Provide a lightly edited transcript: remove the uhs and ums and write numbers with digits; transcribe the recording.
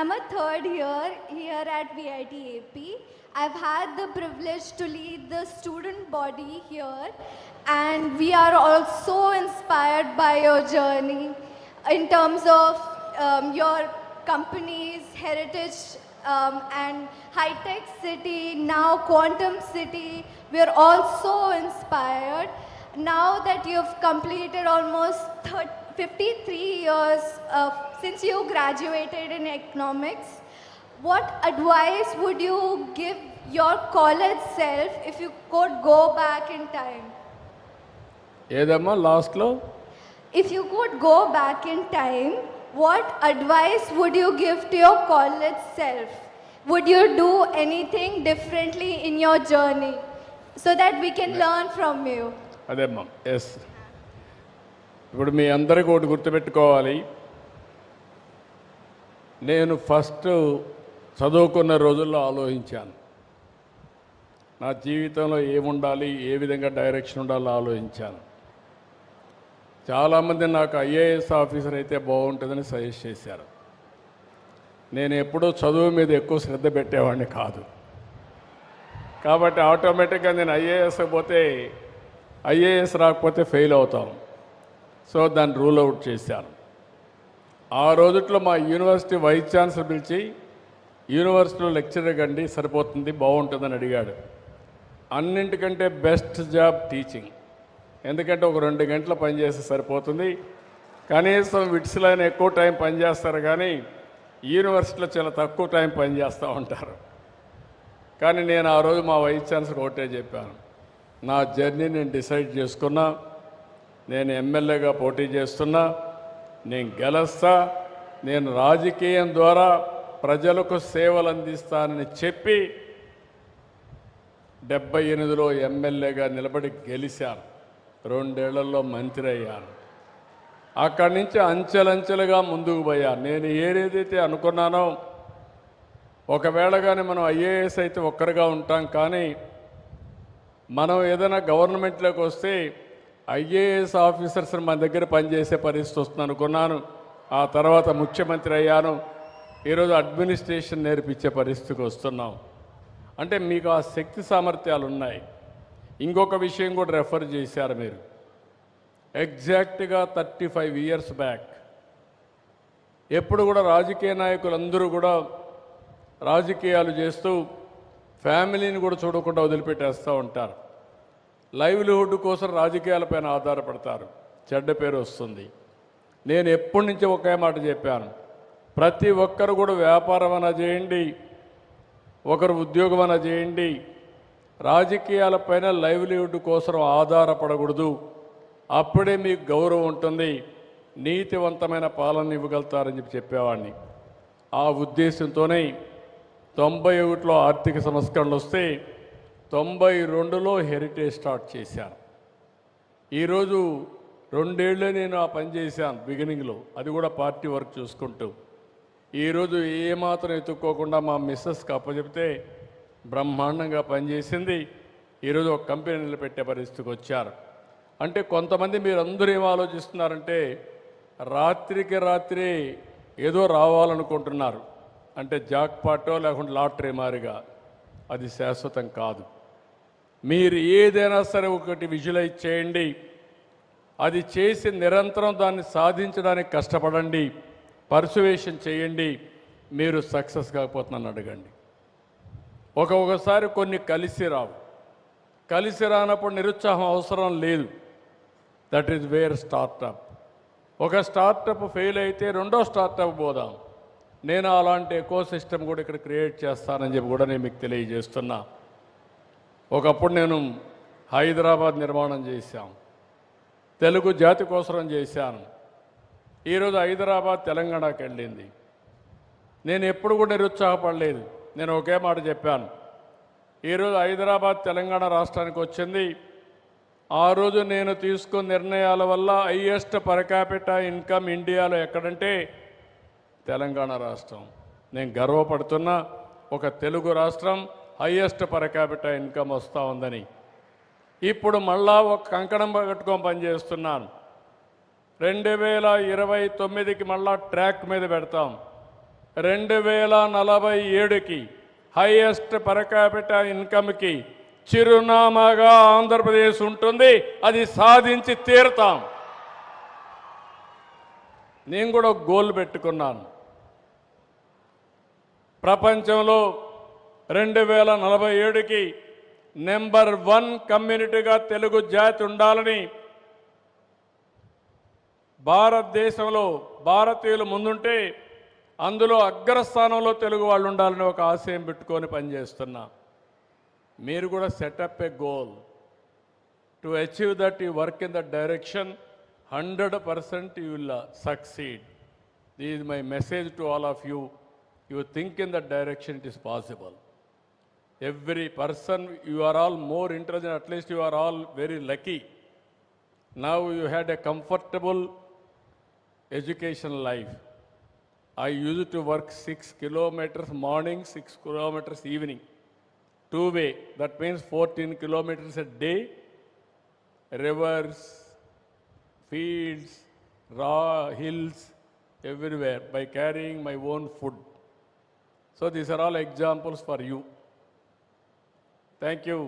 I'm a third year here at VIT AP. I've had the privilege to lead the student body here, and we are also inspired by your journey in terms of your company's heritage and high-tech city, now quantum city. We are also inspired now that you've completed almost 53 years since you graduated in economics. What advice would you give your college self if you could go back in time? ఏదమ్మా లాస్ట్లో If you could go back in time, what advice would you give to your college self? Would you do anything differently in your journey so that we can learn from you? అదేమ్మా yes. ఇప్పుడు మీ అందరికీ ఒకటి గుర్తుపెట్టుకోవాలి, నేను first చదువుకున్న రోజుల్లో ఆలోచించాను నా జీవితంలో ఏముండాలి, ఏ విధంగా డైరెక్షన్ ఉండాలో ఆలోచించాను. చాలామంది నాకు ఐఏఎస్ ఆఫీసర్ అయితే బాగుంటుందని సజెస్ట్ చేశారు. నేను ఎప్పుడూ చదువు మీద ఎక్కువ శ్రద్ధ పెట్టేవాడిని కాదు, కాబట్టి ఆటోమేటిక్గా నేను ఐఏఎస్ పోతే ఐఏఎస్ రాకపోతే ఫెయిల్ అవుతాం. సో దాన్ని రూల్ అవుట్ చేశాను. ఆ రోజుట్లో మా యూనివర్సిటీ వైస్ ఛాన్సలర్ పిలిచి యూనివర్సిటీలో లెక్చరర్ కండి సరిపోతుంది బాగుంటుందని అడిగాడు. అన్నింటికంటే బెస్ట్ జాబ్ టీచింగ్, ఎందుకంటే ఒక 2 గంటలు పనిచేస్తే సరిపోతుంది, కనీసం విట్స్లో అయినా ఎక్కువ టైం పనిచేస్తారు కానీ యూనివర్సిటీలో చాలా తక్కువ టైం పనిచేస్తూ ఉంటారు. కానీ నేను ఆ రోజు మా వైస్ ఛాన్సలర్ ఒకటే చెప్పాను, నా జర్నీ నేను డిసైడ్ చేసుకున్నా, నేను ఎమ్మెల్యేగా పోటీ చేస్తున్నా, నేను గెలుస్తా, నేను రాజకీయం ద్వారా ప్రజలకు సేవలు అందిస్తానని చెప్పి 78లో ఎమ్మెల్యేగా నిలబడి గెలిచాను. 2 ఏళ్లలో మంత్రి అయ్యాను. అక్కడి నుంచి అంచెలంచెలుగా ముందుకు పోయాను. నేను ఏదైతే అనుకున్నానో, ఒకవేళ కానీ మనం ఐఏఎస్ అయితే ఒక్కరిగా ఉంటాం, కానీ మనం ఏదైనా గవర్నమెంట్లోకి వస్తే ఐఏఎస్ ఆఫీసర్స్ మన దగ్గర పనిచేసే పరిస్థితి వస్తుంది అనుకున్నాను. ఆ తర్వాత ముఖ్యమంత్రి అయ్యాను. ఈరోజు అడ్మినిస్ట్రేషన్ నేర్పించే పరిస్థితికి వస్తున్నాం. అంటే మీకు ఆ శక్తి సామర్థ్యాలు ఉన్నాయి. ఇంకొక విషయం కూడా రెఫర్ చేశారు మీరు. ఎగ్జాక్ట్గా 35 ఇయర్స్ బ్యాక్ ఎప్పుడు కూడా రాజకీయ నాయకులందరూ కూడా రాజకీయాలు చేస్తూ ఫ్యామిలీని కూడా చూడకుండా వదిలిపెట్టేస్తూ ఉంటారు. లైవ్లీహుడ్ కోసం రాజకీయాలపైన ఆధారపడతారు, చెడ్డ పేరు వస్తుంది. నేను ఎప్పటి నుంచి ఒకే మాట చెప్పాను, ప్రతి ఒక్కరు కూడా వ్యాపారం అన్నా చేయండి, ఒకరు ఉద్యోగం అన్నా చేయండి, రాజకీయాలపైన లైవ్లీహుడ్ కోసం ఆధారపడకూడదు. అప్పుడే మీకు గౌరవం ఉంటుంది, నీతివంతమైన పాలన ఇవ్వగలుగుతారని చెప్పేవాడిని. ఆ ఉద్దేశంతోనే 91లో ఆర్థిక సంస్కరణలు వస్తే 92లో హెరిటేజ్ స్టార్ట్ చేశాను. ఈరోజు 2 ఏళ్ళే నేను ఆ పని చేశాను బిగినింగ్లో, అది కూడా పార్టీ వర్క్ చూసుకుంటూ. ఈరోజు ఏమాత్రం ఎత్తుక్కోకుండా మా మిస్సెస్కి అప్పచెప్తే బ్రహ్మాండంగా పనిచేసింది. ఈరోజు ఒక కంపెనీ నిలబెట్టే పరిస్థితికి వచ్చారు. అంటే కొంతమంది మీరందరూ ఏం ఆలోచిస్తున్నారంటే రాత్రికి రాత్రి ఏదో రావాలనుకుంటున్నారు, అంటే జాక్పాటో లేకుంటే లాటరీ మారిగా. అది శాశ్వతం కాదు. మీరు ఏదైనా సరే ఒకటి విజువలైజ్ చేయండి, అది చేసి నిరంతరం దాన్ని సాధించడానికి కష్టపడండి, పర్సువేషన్ చేయండి, మీరు సక్సెస్ కాకపోతున్నాను అడగండి. ఒక్కొక్కసారి కొన్ని కలిసి రావు. కలిసి రానప్పుడు నిరుత్సాహం అవసరం లేదు. That is where startup. ఒక స్టార్టప్ ఫెయిల్ అయితే రెండో స్టార్టప్ పోదాం. నేను అలాంటి ఎకో సిస్టమ్ కూడా ఇక్కడ క్రియేట్ చేస్తానని చెప్పి కూడా నేను మీకు తెలియజేస్తున్నా. ఒకప్పుడు నేను హైదరాబాద్ నిర్మాణం చేశాం, తెలుగు జాతి కోసం చేశాను. ఈరోజు హైదరాబాద్ తెలంగాణకి వెళ్ళింది. నేను ఎప్పుడు కూడా నిరుత్సాహపడలేదు. నేను ఒకే మాట చెప్పాను, ఈరోజు హైదరాబాద్ తెలంగాణ రాష్ట్రానికి వచ్చింది. ఆ రోజు నేను తీసుకున్న నిర్ణయాల వల్ల హైయెస్ట్ పర్ క్యాపిటా ఇన్కమ్ ఇండియాలో ఎక్కడంటే తెలంగాణ రాష్ట్రం. నేను గర్వపడుతున్నా, ఒక తెలుగు రాష్ట్రం హైయెస్ట్ పర్ క్యాపిటా ఇన్కమ్ వస్తూ ఉందని. ఇప్పుడు మళ్ళా ఒక కంకణం కట్టుకొని పనిచేస్తున్నాను. 2029కి మళ్ళా ట్రాక్ మీద పెడతాం. 2047కి హైయెస్ట్ పర్ క్యాపిటా ఇన్కమ్కి చిరునామాగా ఆంధ్రప్రదేశ్ ఉంటుంది. అది సాధించి తీరుతాం. నేను కూడా ఒక గోల్ పెట్టుకున్నాను. ప్రపంచంలో 2047కి నెంబర్ 1 కమ్యూనిటీగా తెలుగు జాతి ఉండాలని భారతదేశంలో భారతీయులు ముందుంటే అందులో అగ్రస్థానంలో తెలుగు వాళ్ళు ఉండాలని ఒక ఆశయం పెట్టుకొని పనిచేస్తున్నా. మీరు కూడా setup A goal to achieve that. You work in that direction. 100% you will succeed. This is my message to all of you. You think in that direction, it is possible. Every person, you are all more intelligent, at least you are all very lucky. Now you had a comfortable education life. I used to work 6 kilometers morning, 6 kilometers evening, two-way. That means 14 kilometers a day, rivers, fields, raw hills, everywhere, by carrying my own food. So these are all examples for you. Thank you.